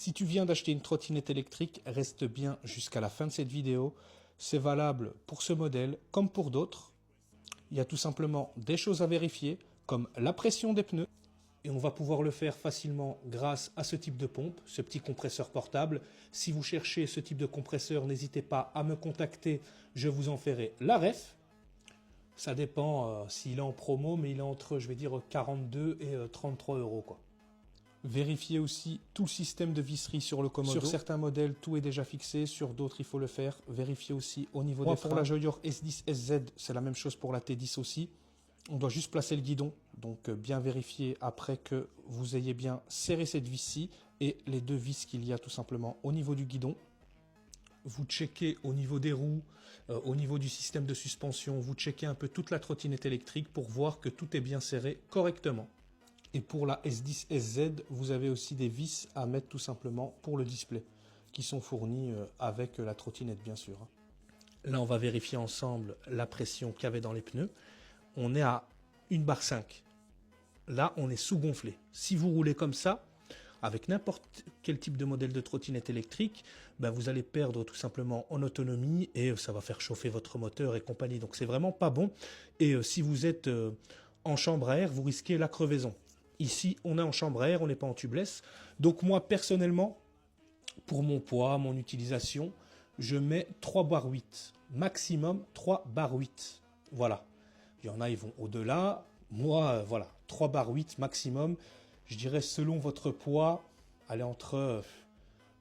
Si tu viens d'acheter une trottinette électrique, reste bien jusqu'à la fin de cette vidéo. C'est valable pour ce modèle comme pour d'autres. Il y a tout simplement des choses à vérifier, comme la pression des pneus. Et on va pouvoir le faire facilement grâce à ce type de pompe, ce petit compresseur portable. Si vous cherchez ce type de compresseur, n'hésitez pas à me contacter, je vous en ferai la ref. Ça dépend s'il est en promo, mais il est entre, je vais dire, 42 et 33 euros, quoi. Vérifiez aussi tout le système de visserie sur le Komodo. Sur certains modèles, tout est déjà fixé. Sur d'autres, il faut le faire. Vérifiez aussi au niveau des freins. Pour la Joyor S10 SZ, c'est la même chose pour la T10 aussi. On doit juste placer le guidon. Donc, bien vérifier après que vous ayez bien serré cette vis-ci et les deux vis qu'il y a tout simplement au niveau du guidon. Vous checkez au niveau des roues, au niveau du système de suspension. Vous checkez un peu toute la trottinette électrique pour voir que tout est bien serré correctement. Et pour la S10 SZ, vous avez aussi des vis à mettre tout simplement pour le display, qui sont fournis avec la trottinette bien sûr. Là, on va vérifier ensemble la pression qu'il y avait dans les pneus. On est à 1,5 bar. Là, on est sous-gonflé. Si vous roulez comme ça, avec n'importe quel type de modèle de trottinette électrique, ben vous allez perdre tout simplement en autonomie et ça va faire chauffer votre moteur et compagnie. Donc, c'est vraiment pas bon. Et si vous êtes en chambre à air, vous risquez la crevaison. Ici, on est en chambre à air, on n'est pas en tubeless. Donc moi, personnellement, pour mon poids, mon utilisation, je mets 3 bar 8. Maximum 3 bar 8. Voilà. Il y en a, ils vont au-delà. Moi, voilà, 3 bar 8 maximum. Je dirais selon votre poids, allez entre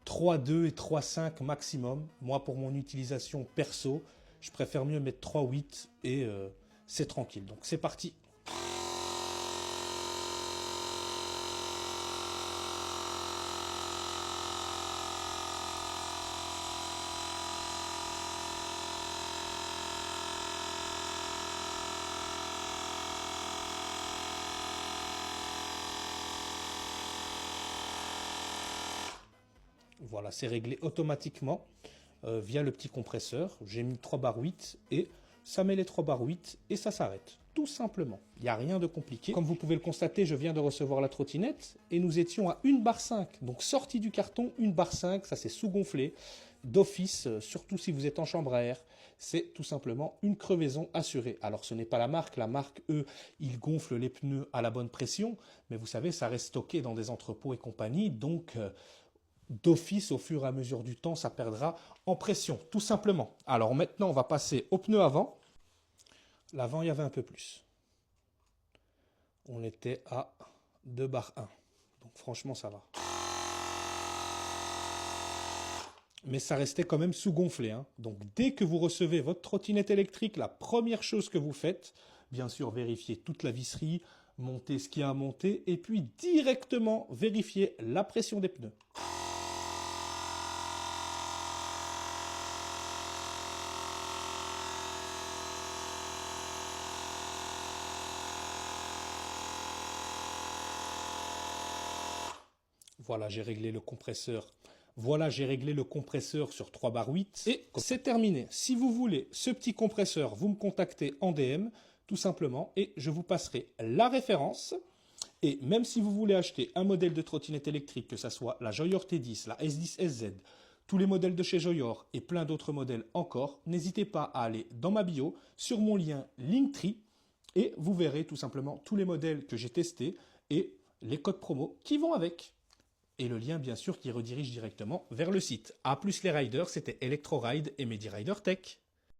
3,2 et 3,5 maximum. Moi, pour mon utilisation perso, je préfère mieux mettre 3,8 et c'est tranquille. Donc c'est parti. Voilà, c'est réglé automatiquement via le petit compresseur. J'ai mis 3 bar 8 et ça met les 3 bar 8 et ça s'arrête. Tout simplement. Il n'y a rien de compliqué. Comme vous pouvez le constater, je viens de recevoir la trottinette et nous étions à 1 bar 5. Donc sorti du carton, 1 bar 5, ça s'est sous-gonflé. D'office, surtout si vous êtes en chambre à air, c'est tout simplement une crevaison assurée. Alors ce n'est pas la marque, eux, ils gonflent les pneus à la bonne pression, mais vous savez, ça reste stocké dans des entrepôts et compagnie, donc d'office, au fur et à mesure du temps, ça perdra en pression, tout simplement. Alors maintenant, on va passer au pneu avant. L'avant, il y avait un peu plus. On était à 2 bar 1. Donc franchement, ça va. Mais ça restait quand même sous-gonflé. Donc dès que vous recevez votre trottinette électrique, la première chose que vous faites, bien sûr, vérifier toute la visserie, monter ce qu'il y a à monter, et puis directement vérifier la pression des pneus. Voilà, j'ai réglé le compresseur. Voilà, j'ai réglé le compresseur sur 3 bar 8. Et c'est terminé. Si vous voulez ce petit compresseur, vous me contactez en DM, tout simplement, et je vous passerai la référence. Et même si vous voulez acheter un modèle de trottinette électrique, que ce soit la Joyor T10, la S10 SZ, tous les modèles de chez Joyor et plein d'autres modèles encore, n'hésitez pas à aller dans ma bio, sur mon lien Linktree, et vous verrez tout simplement tous les modèles que j'ai testés et les codes promo qui vont avec. Et le lien, bien sûr, qui redirige directement vers le site. A plus les riders, c'était Electro Ride et Medi Rider Tech.